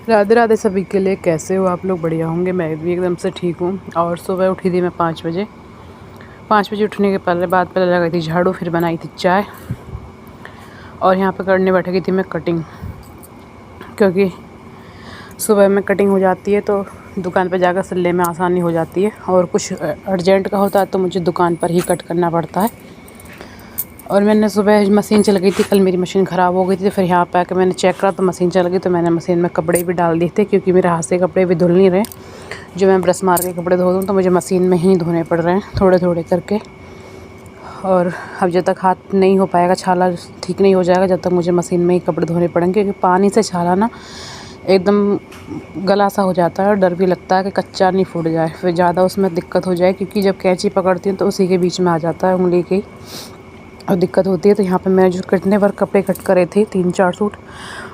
राधे राधे सभी के लिए। कैसे हो आप लोग? बढ़िया होंगे। मैं भी एकदम से ठीक हूँ। और सुबह उठी थी मैं 5 बजे। 5 बजे उठने के पहले लगाई थी झाड़ू, फिर बनाई थी चाय और यहाँ पे करने बैठ गई थी मैं कटिंग, क्योंकि सुबह में कटिंग हो जाती है तो दुकान पे जाकर सिलने में आसानी हो जाती है। और कुछ अर्जेंट का होता है तो मुझे दुकान पर ही कट करना पड़ता है। और मैंने सुबह मशीन चल गई थी, कल मेरी मशीन ख़राब हो गई थी। फिर यहाँ पे आकर मैंने चेक करा तो मशीन चल गई, तो मैंने मशीन में कपड़े भी डाल दिए थे, क्योंकि मेरे हाथ से कपड़े भी धुल नहीं रहे। जो मैं ब्रश मार के कपड़े धो दूँ तो मुझे मशीन में ही धोने पड़ रहे हैं थोड़े थोड़े करके। और अब जब तक हाथ नहीं हो पाएगा, छाला ठीक नहीं हो जाएगा, जब तक मुझे मशीन में ही कपड़े धोने पड़ेंगे। क्योंकि पानी से छाला ना एकदम गला सा हो जाता है और डर भी लगता है कि कच्चा नहीं फूट जाए, फिर ज़्यादा उसमें दिक्कत हो जाए। क्योंकि जब कैंची पकड़ती हूँ तो उसी के बीच में आ जाता है उंगली की और दिक्कत होती है। तो यहाँ पे मैं जो कितने बार कपड़े कट करे थे 3-4 सूट,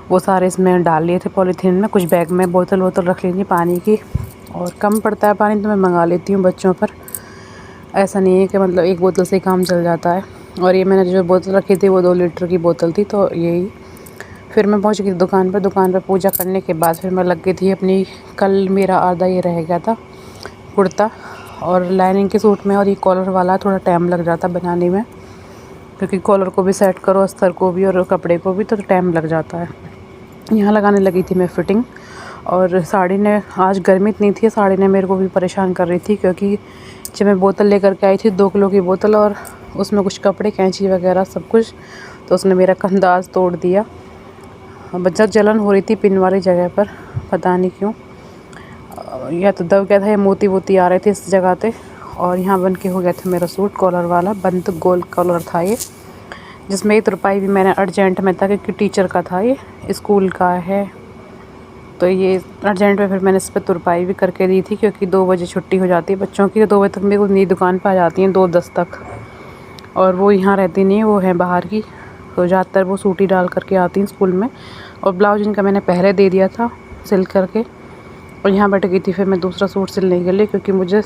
वो सारे इसमें डाल लिए थे पॉलीथीन में। कुछ बैग में बोतल वोतल रख ली थी पानी की, और कम पड़ता है पानी तो मैं मंगा लेती हूँ बच्चों पर। ऐसा नहीं है कि मतलब एक बोतल से ही काम चल जाता है। और ये मैंने जो बोतल रखी थी वो 2 लीटर की बोतल थी, तो यही। फिर मैं पहुँच गई दुकान पर पूजा करने के बाद फिर मैं लग गई थी अपनी। कल मेरा आधा ये रह गया था कुर्ता और लाइनिंग के सूट में, और ये कॉलर वाला थोड़ा टाइम लग जाता बनाने में, क्योंकि कॉलर को भी सेट करो, अस्तर को भी और कपड़े को भी, तो टाइम लग जाता है। यहाँ लगाने लगी थी मैं फिटिंग। और साड़ी ने, आज गर्मी इतनी थी, साड़ी ने मेरे को भी परेशान कर रही थी। क्योंकि जब मैं बोतल लेकर के आई थी 2 किलो की बोतल, और उसमें कुछ कपड़े, कैंची वगैरह सब कुछ, तो उसने मेरा कंधा आज तोड़ दिया। बच्चा जलन हो रही थी पिन वाली जगह पर, पता नहीं क्यों, या तो दब गया था या मोती वोती आ रहे थे इस जगह पे। और यहाँ बन के हो गया था मेरा सूट कॉलर वाला, बंद गोल कॉलर था ये, जिसमें 1 रुपये भी मैंने अर्जेंट में था, क्योंकि टीचर का था, ये स्कूल का है। तो ये अर्जेंट में फिर मैंने इस पर तुरपाई भी करके दी थी, क्योंकि 2 बजे छुट्टी हो जाती है बच्चों की, तो 2 बजे तक मेरे को नई दुकान पर आ जाती हैं, 2:10 तक। और वो यहाँ रहती नहीं है, वो है बाहर की, तो ज़्यादातर वो सूट ही डाल करके आती हैं स्कूल में। और ब्लाउज इनका मैंने पहले दे दिया था सिल करके। और यहाँ बैठ गई थी फिर मैं दूसरा सूट सिलने के लिए, क्योंकि मुझे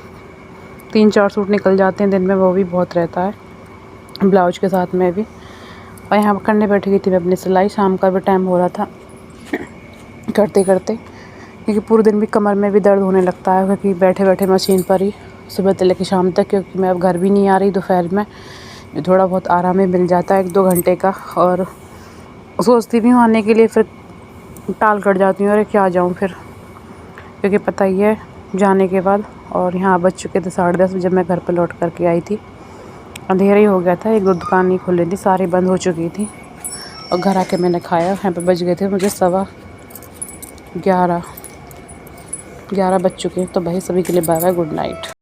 3-4 सूट निकल जाते हैं दिन में, वो भी बहुत रहता है ब्लाउज के साथ में भी। और यहाँ करने बैठ गई थी मैं अपनी सिलाई। शाम का भी टाइम हो रहा था करते करते, क्योंकि पूरे दिन भी कमर में भी दर्द होने लगता है, क्योंकि बैठे बैठे मशीन पर ही सुबह से लेकर शाम तक। क्योंकि मैं अब घर भी नहीं आ रही दोपहर में, थोड़ा बहुत आराम ही मिल जाता है 1-2 घंटे का। और सोचती भी हूँ आने के लिए, फिर टाल कर जाती हूँ, अरे क्या जाऊँ फिर, क्योंकि पता ही है जाने के बाद। और यहाँ बज चुके थे 10:30 जब मैं घर पर लौट करके आई थी। अंधेरा ही हो गया था, 1-2 दुकान नहीं खुली थी, सारी बंद हो चुकी थी। और घर आके मैंने खाया। यहाँ पे बज गए थे मुझे 11:15 बज चुके हैं। तो भाई सभी के लिए बाय बाय, गुड नाइट।